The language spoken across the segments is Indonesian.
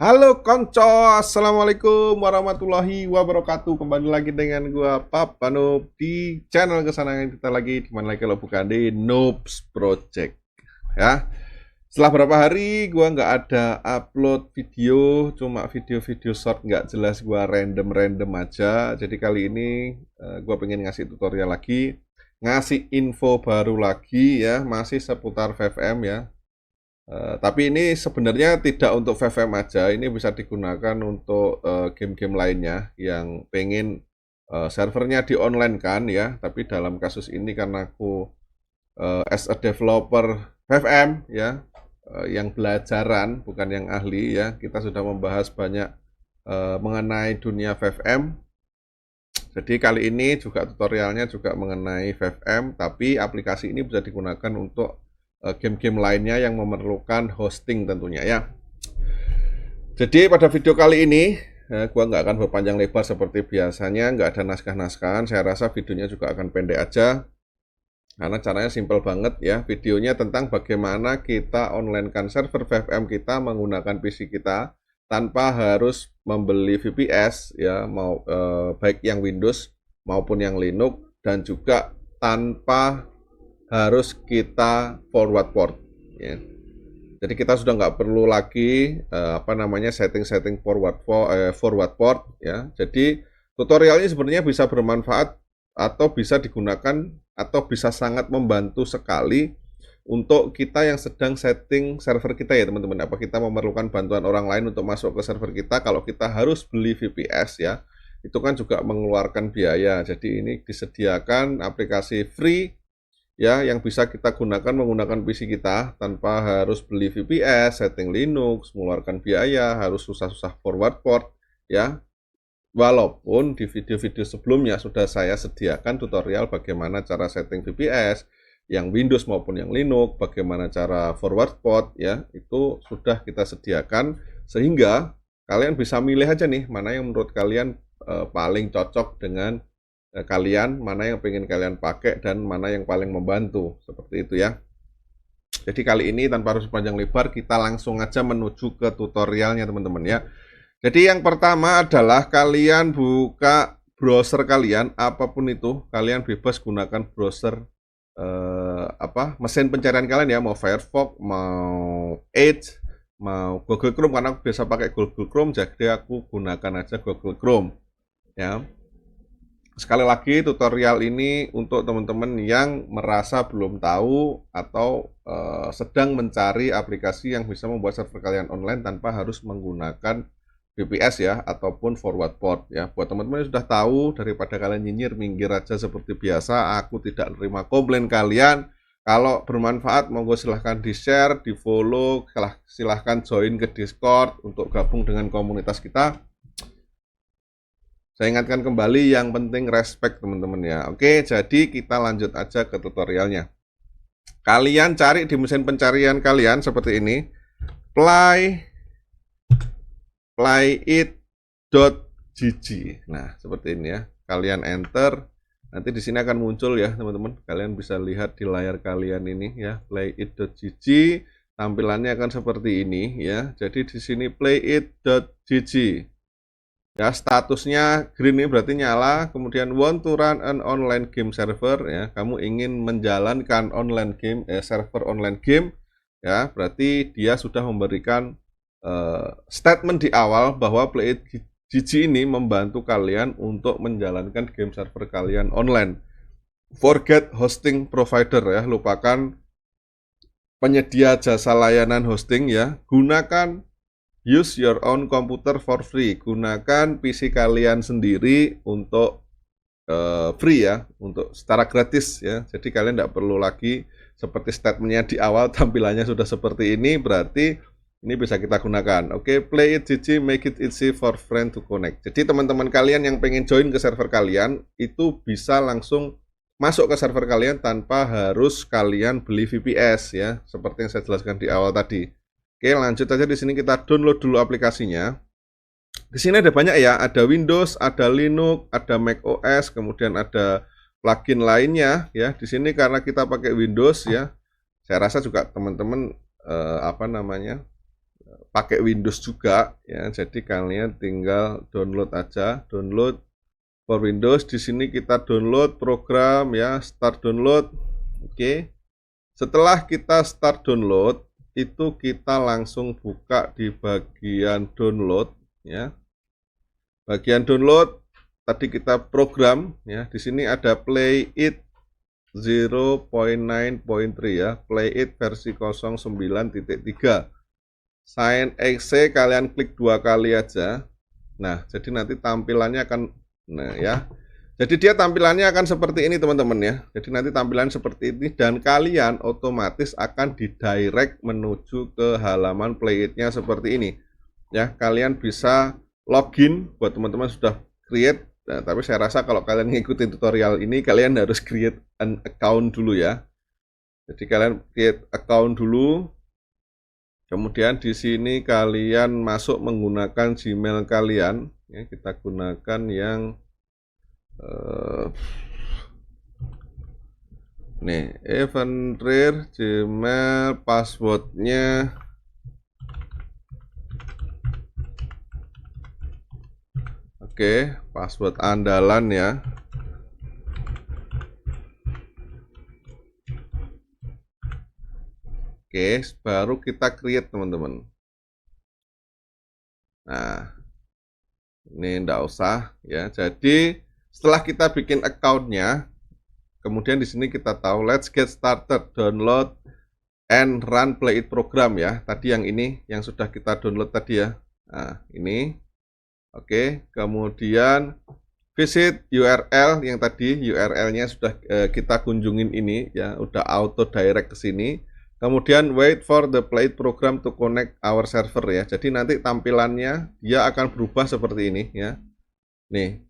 Halo konco, assalamualaikum warahmatullahi wabarakatuh. Kembali lagi dengan gua Papa Noob di channel kesenangan kita lagi. Dimana lagi kalau bukan di Noobs Project ya. Setelah berapa hari gua nggak ada upload video, cuma video-video short nggak jelas, gua random aja. Jadi kali ini gua pengen ngasih tutorial lagi, ngasih info baru lagi ya, masih seputar VFM ya. Tapi ini sebenarnya tidak untuk VFM aja, ini bisa digunakan untuk game-game lainnya yang pengen servernya di online kan ya. Tapi dalam kasus ini karena aku as a developer VFM ya, yang belajaran bukan yang ahli ya, kita sudah membahas banyak mengenai dunia VFM. Jadi kali ini juga tutorialnya juga mengenai VFM, tapi aplikasi ini bisa digunakan untuk game-game lainnya yang memerlukan hosting tentunya ya. Jadi pada video kali ini gua nggak akan berpanjang lebar seperti biasanya, nggak ada naskah-naskahan. Saya rasa videonya juga akan pendek aja karena caranya simple banget ya. Videonya tentang bagaimana kita online-kan server VFM kita menggunakan PC kita tanpa harus membeli VPS ya, baik yang Windows maupun yang Linux, dan juga tanpa harus kita forward port ya. Jadi kita sudah nggak perlu lagi setting forward port ya. Jadi tutorial ini sebenarnya bisa bermanfaat atau bisa digunakan atau bisa sangat membantu sekali untuk kita yang sedang setting server kita ya teman-teman. Apa kita memerlukan bantuan orang lain untuk masuk ke server kita? Kalau kita harus beli VPS ya, itu kan juga mengeluarkan biaya. Jadi ini disediakan aplikasi free ya, yang bisa kita gunakan menggunakan PC kita tanpa harus beli VPS, setting Linux, mengeluarkan biaya, harus susah-susah forward port ya. Walaupun di video-video sebelumnya sudah saya sediakan tutorial bagaimana cara setting VPS yang Windows maupun yang Linux, bagaimana cara forward port ya, itu sudah kita sediakan sehingga kalian bisa milih aja nih mana yang menurut kalian paling cocok dengan kalian, mana yang pengen kalian pakai dan mana yang paling membantu, seperti itu ya. Jadi kali ini tanpa harus panjang lebar, kita langsung aja menuju ke tutorialnya teman-teman ya. Jadi yang pertama adalah kalian buka browser kalian, apapun itu, kalian bebas gunakan browser mesin pencarian kalian ya, mau Firefox, mau Edge, mau Google Chrome, karena aku biasa pakai Google Chrome, jadi aku gunakan aja Google Chrome ya. Sekali lagi tutorial ini untuk teman-teman yang merasa belum tahu atau sedang mencari aplikasi yang bisa membuat server kalian online tanpa harus menggunakan VPS ya ataupun forward port ya. Buat teman-teman yang sudah tahu, daripada kalian nyinyir, minggir aja seperti biasa. Aku tidak terima komplain kalian. Kalau bermanfaat monggo silahkan di share, di follow, silahkan join ke Discord untuk gabung dengan komunitas kita. Saya ingatkan kembali, yang penting respect teman-teman ya. Oke, jadi kita lanjut aja ke tutorialnya. Kalian cari di mesin pencarian kalian seperti ini, playit.gg. Nah, seperti ini ya. Kalian enter, nanti di sini akan muncul ya teman-teman. Kalian bisa lihat di layar kalian ini ya, playit.gg. Tampilannya akan seperti ini ya. Jadi di sini playit.gg. Ya, statusnya green ini berarti nyala. Kemudian want to run an online game server ya, kamu ingin menjalankan online game server online game ya, berarti dia sudah memberikan statement di awal bahwa playit.gg ini membantu kalian untuk menjalankan game server kalian online. Forget hosting provider ya, lupakan penyedia jasa layanan hosting ya, gunakan use your own computer for free. Gunakan PC kalian sendiri untuk free ya, untuk secara gratis ya. Jadi kalian tidak perlu lagi seperti statementnya di awal tampilannya sudah seperti ini, berarti ini bisa kita gunakan. Oke, playit.gg make it easy for friend to connect. Jadi teman-teman kalian yang pengen join ke server kalian itu bisa langsung masuk ke server kalian tanpa harus kalian beli VPS ya, seperti yang saya jelaskan di awal tadi. Oke, lanjut aja. Di sini kita download dulu aplikasinya. Di sini ada banyak ya, ada Windows, ada Linux, ada Mac OS, kemudian ada plugin lainnya ya. Di sini karena kita pakai Windows ya, saya rasa juga teman-teman pakai Windows juga ya. Jadi kalian tinggal download aja, download for Windows. Di sini kita download program ya, start download. Oke. Setelah kita start download, itu kita langsung buka di bagian download ya. Bagian download tadi kita program ya. Di sini ada Play It 0.9.3 ya, Play It versi 09.3. Sign exe kalian klik 2 kali aja. Nah, jadi nanti tampilannya akan ya. Jadi dia tampilannya akan seperti ini teman-teman ya. Jadi nanti tampilan seperti ini dan kalian otomatis akan didirect menuju ke halaman Play It-nya seperti ini. Ya, kalian bisa login buat teman-teman sudah create. Nah, tapi saya rasa kalau kalian ngikutin tutorial ini kalian harus create an account dulu ya. Jadi kalian create account dulu. Kemudian di sini kalian masuk menggunakan Gmail kalian ya, kita gunakan yang nih Evanrir Gmail, passwordnya oke, password andalan ya. Oke, baru kita create teman-teman. Nah, ini enggak usah ya. Jadi setelah kita bikin accountnya, kemudian di sini kita tahu let's get started, download and run Play It program ya. Tadi yang ini yang sudah kita download tadi ya. Nah, ini. Oke, kemudian visit URL yang tadi URL-nya sudah kita kunjungin ini ya, udah auto direct ke sini. Kemudian wait for the Play It program to connect our server ya. Jadi nanti tampilannya dia akan berubah seperti ini ya. Nih.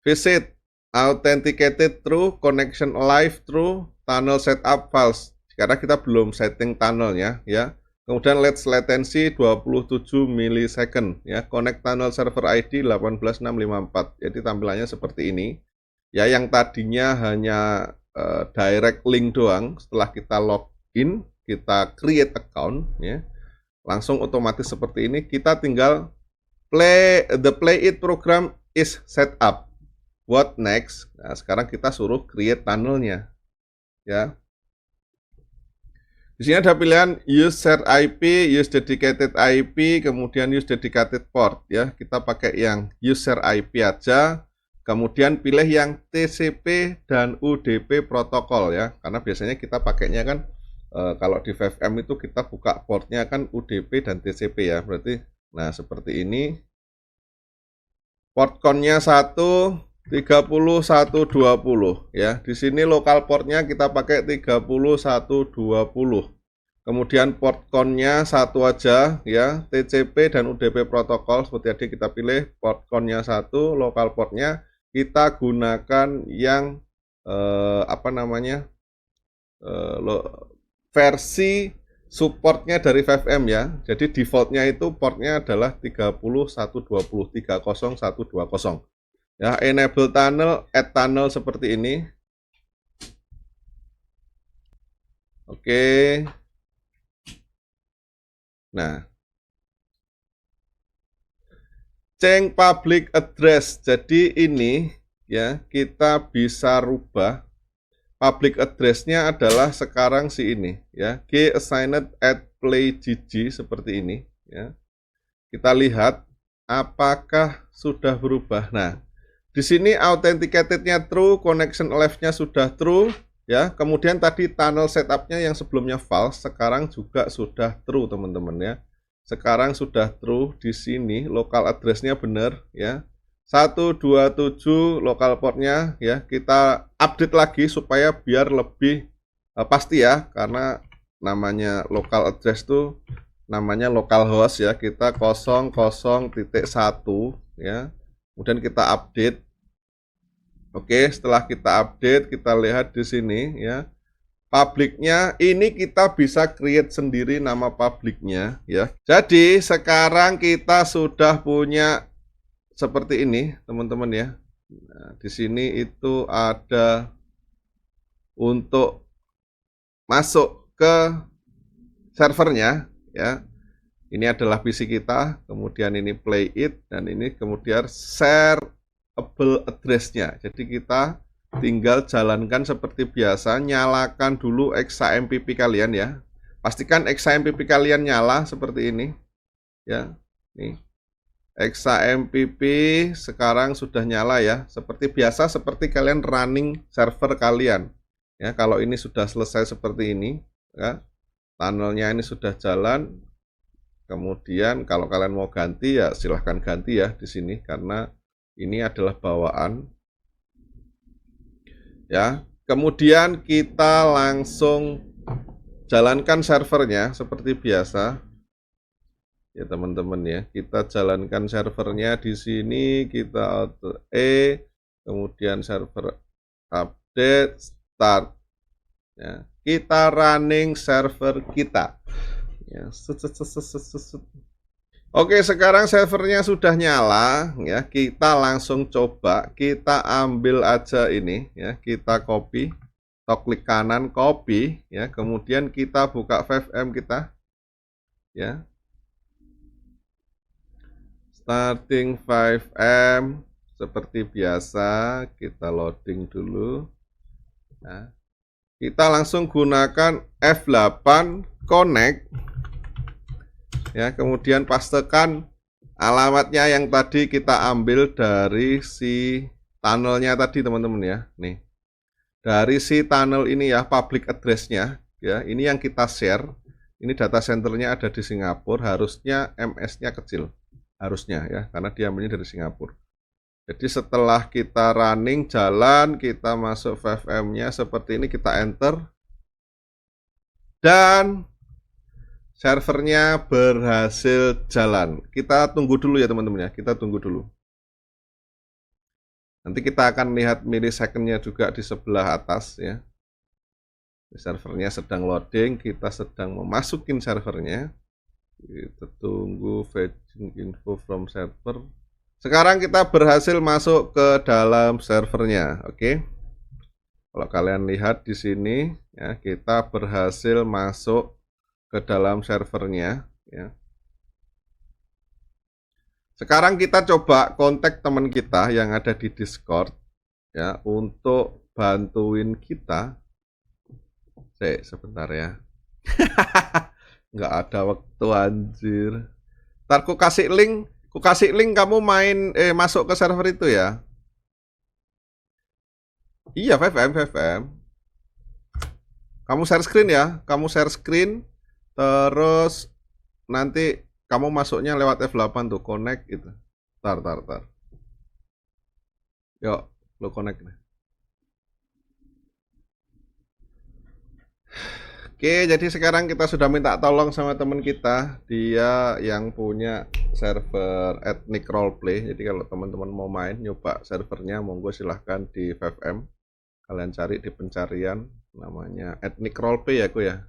Visit authenticated through connection live through tunnel setup files. Karena kita belum setting tunnelnya ya. Kemudian let's latency 27 milisecond ya. Connect tunnel server ID 18654. Jadi tampilannya seperti ini. Ya, yang tadinya hanya direct link doang, setelah kita login, kita create account ya. Langsung otomatis seperti ini, kita tinggal Play It program is set up. What next? Nah, sekarang kita suruh create tunnelnya ya. Di sini ada pilihan use shared IP, use dedicated IP, kemudian use dedicated port ya. Kita pakai yang use shared IP aja. Kemudian pilih yang TCP dan UDP protokol ya. Karena biasanya kita pakainya kan kalau di 5M itu kita buka portnya kan UDP dan TCP ya. Berarti nah seperti ini. Port count-nya 1 30 120 ya. Di sini lokal portnya kita pakai 30 120. Kemudian port count-nya 1 aja ya. TCP dan UDP protokol seperti tadi kita pilih port count-nya 1, lokal portnya kita gunakan yang versi supportnya dari 5M ya. Jadi defaultnya itu portnya adalah 30 120 30 120 ya. Enable tunnel, add tunnel seperti ini. Oke. Nah, change public address. Jadi ini ya, kita bisa rubah public address-nya adalah sekarang si ini ya, g assigned at play gg seperti ini ya. Kita lihat apakah sudah berubah. Nah, di sini authenticated-nya true, connection left-nya sudah true ya. Kemudian tadi tunnel setup-nya yang sebelumnya false, sekarang juga sudah true teman-teman ya. Sekarang sudah true. Di sini local address-nya benar ya. 127 local port-nya ya. Kita update lagi supaya biar lebih pasti ya, karena namanya local address tuh namanya localhost ya. Kita 00.1 ya. Kemudian kita update. Oke, setelah kita update, kita lihat di sini ya. Publiknya ini kita bisa create sendiri nama publiknya ya. Jadi sekarang kita sudah punya seperti ini teman-teman ya. Nah, di sini itu ada untuk masuk ke servernya ya. Ini adalah PC kita, kemudian ini play it, dan ini kemudian shareable address-nya. Jadi kita tinggal jalankan seperti biasa, nyalakan dulu XAMPP kalian ya. Pastikan XAMPP kalian nyala seperti ini ya. Nih. XAMPP sekarang sudah nyala ya. Seperti biasa, seperti kalian running server kalian. Ya, kalau ini sudah selesai seperti ini ya. Tunnelnya ini sudah jalan. Kemudian kalau kalian mau ganti ya silahkan ganti ya di sini karena ini adalah bawaan. Ya, kemudian kita langsung jalankan servernya seperti biasa. Ya teman-teman ya, kita jalankan servernya di sini, kita Alt E, kemudian server update, start. Ya, kita running server kita. Ya, Oke, sekarang servernya sudah nyala ya. Kita langsung coba, kita ambil aja ini ya, kita copy, atau klik kanan copy ya, kemudian kita buka 5M kita ya. Starting 5M seperti biasa, kita loading dulu. Nah, kita langsung gunakan F8 connect. Ya, kemudian pastekan alamatnya yang tadi kita ambil dari si tunnelnya tadi teman-teman ya. Nih, dari si tunnel ini ya, public address-nya ya. Ini yang kita share. Ini data centernya ada di Singapura. Harusnya MS-nya kecil, harusnya ya, karena dia ambilnya dari Singapura. Jadi setelah kita running jalan, kita masuk 5M-nya seperti ini, kita enter dan servernya berhasil jalan. Kita tunggu dulu ya teman-teman ya, kita tunggu dulu. Nanti kita akan lihat millisecond-nya juga di sebelah atas ya. Servernya sedang loading, kita sedang memasukin servernya. Kita tunggu fetching info from server. Sekarang kita berhasil masuk ke dalam servernya, oke? Kalau kalian lihat di sini ya, kita berhasil masuk ke dalam servernya ya. Sekarang kita coba kontak teman kita yang ada di Discord ya untuk bantuin kita. Sebentar ya. Nggak ada waktu anjir. Ntar ku kasih link kamu main masuk ke server itu ya. Iya 5M. Kamu share screen ya, kamu share screen. Terus nanti kamu masuknya lewat F8 tuh, connect itu. Tar. Yuk, lo connect nih. Oke, jadi sekarang kita sudah minta tolong sama teman kita. Dia yang punya server Ethnic Roleplay. Jadi kalau teman-teman mau main, nyoba servernya, monggo silahkan di 5M. Kalian cari di pencarian, namanya Ethnic Roleplay ya, aku ya.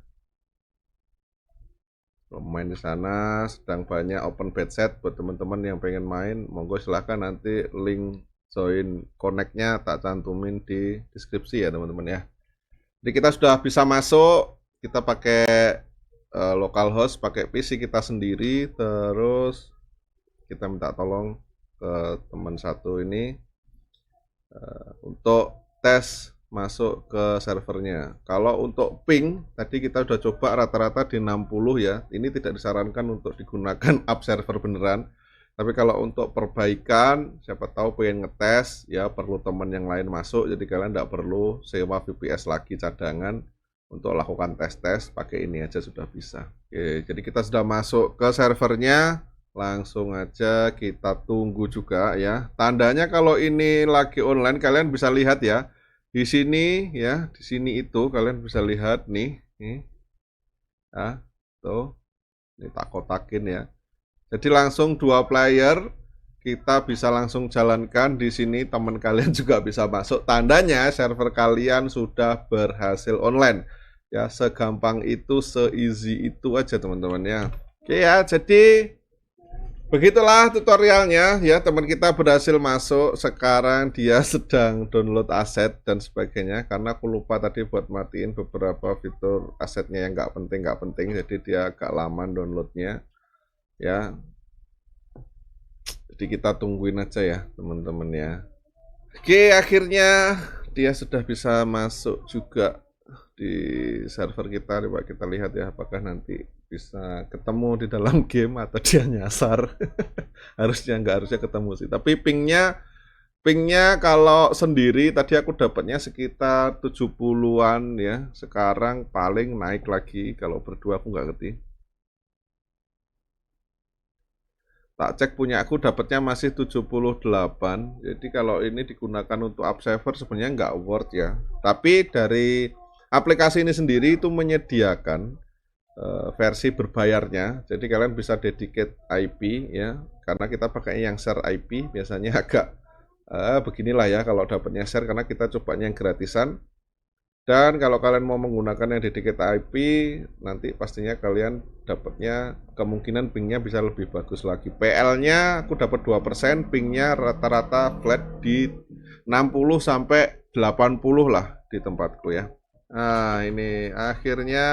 Main di sana sedang banyak open bed set buat teman-teman yang pengen main, monggo silahkan, nanti link join connect-nya tak cantumin di deskripsi ya teman-teman ya. Jadi kita sudah bisa masuk, kita pakai localhost, pakai PC kita sendiri, terus kita minta tolong ke teman satu ini untuk tes masuk ke servernya. Kalau untuk ping tadi kita udah coba rata-rata di 60 ya. Ini tidak disarankan untuk digunakan up server beneran. Tapi kalau untuk perbaikan, siapa tahu pengen ngetes ya, perlu teman yang lain masuk. Jadi kalian tidak perlu sewa VPS lagi cadangan untuk lakukan tes-tes, pakai ini aja sudah bisa. Oke, jadi kita sudah masuk ke servernya. Langsung aja kita tunggu juga ya. Tandanya kalau ini lagi online kalian bisa lihat ya. Di sini ya, di sini itu kalian bisa lihat nih. Ah, tuh. Ini tak kotakin ya. Jadi langsung 2 player kita bisa langsung jalankan di sini, teman kalian juga bisa masuk. Tandanya server kalian sudah berhasil online. Ya, segampang itu, se-easy itu aja teman-teman ya. Oke ya, jadi begitulah tutorialnya ya, teman kita berhasil masuk. Sekarang dia sedang download aset dan sebagainya, karena aku lupa tadi buat matiin beberapa fitur asetnya yang nggak penting, jadi dia agak lama downloadnya. ya. Jadi kita tungguin aja ya teman-teman ya. Oke, akhirnya dia sudah bisa masuk juga di server kita. Coba kita lihat ya, apakah nanti bisa ketemu di dalam game atau dia nyasar. harusnya ketemu sih, tapi pingnya kalau sendiri tadi aku dapatnya sekitar 70-an ya, sekarang paling naik lagi. Kalau berdua aku nggak ngerti. Tak cek punya aku dapatnya masih 78. Jadi kalau ini digunakan untuk up server sebenarnya nggak worth ya. Tapi dari aplikasi ini sendiri itu menyediakan versi berbayarnya. Jadi kalian bisa dedicate IP ya. Karena kita pakai yang share IP biasanya agak beginilah ya kalau dapatnya share, karena kita cobanya yang gratisan. Dan kalau kalian mau menggunakan yang dedicate IP, nanti pastinya kalian dapatnya kemungkinan pingnya bisa lebih bagus lagi. PL-nya aku dapat 2%, pingnya rata-rata flat di 60 sampai 80 lah di tempatku ya. Nah, ini akhirnya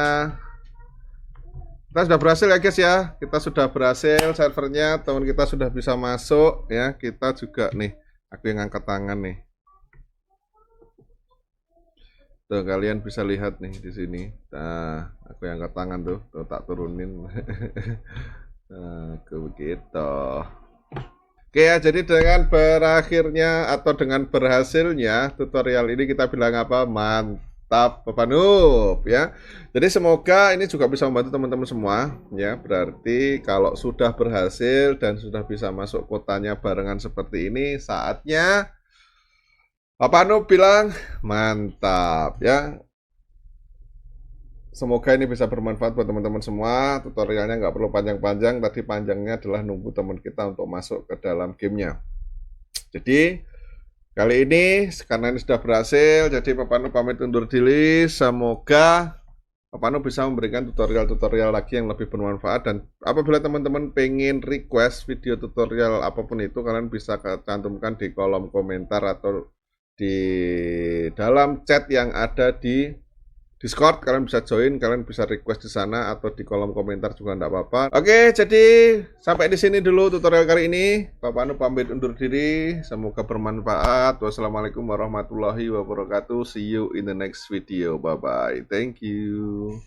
kita sudah berhasil ya guys ya. Kita sudah berhasil, servernya teman kita sudah bisa masuk ya. Kita juga nih, aku yang angkat tangan nih. Tuh kalian bisa lihat nih di sini. Nah, aku yang angkat tangan tuh tak turunin. Nah, begitu. Oke ya, jadi dengan berakhirnya atau dengan berhasilnya tutorial ini kita bilang apa? Mantap, Bapak Noob ya. Jadi semoga ini juga bisa membantu teman-teman semua ya. Berarti kalau sudah berhasil dan sudah bisa masuk kotanya barengan seperti ini, saatnya Bapak Noob bilang mantap ya. Semoga ini bisa bermanfaat buat teman-teman semua. Tutorialnya nggak perlu panjang-panjang. Tadi panjangnya adalah nunggu teman kita untuk masuk ke dalam gamenya. Jadi kali ini karena ini sudah berhasil, jadi Bapak Noob pamit undur diri. Semoga Bapak Noob bisa memberikan tutorial-tutorial lagi yang lebih bermanfaat. Dan apabila teman-teman pengen request video tutorial apapun itu, kalian bisa cantumkan di kolom komentar atau di dalam chat yang ada di Discord. Kalian bisa join, kalian bisa request di sana atau di kolom komentar juga enggak apa-apa. Oke, jadi sampai di sini dulu tutorial kali ini. Bapak Noob pamit undur diri. Semoga bermanfaat. Wassalamualaikum warahmatullahi wabarakatuh. See you in the next video. Bye bye. Thank you.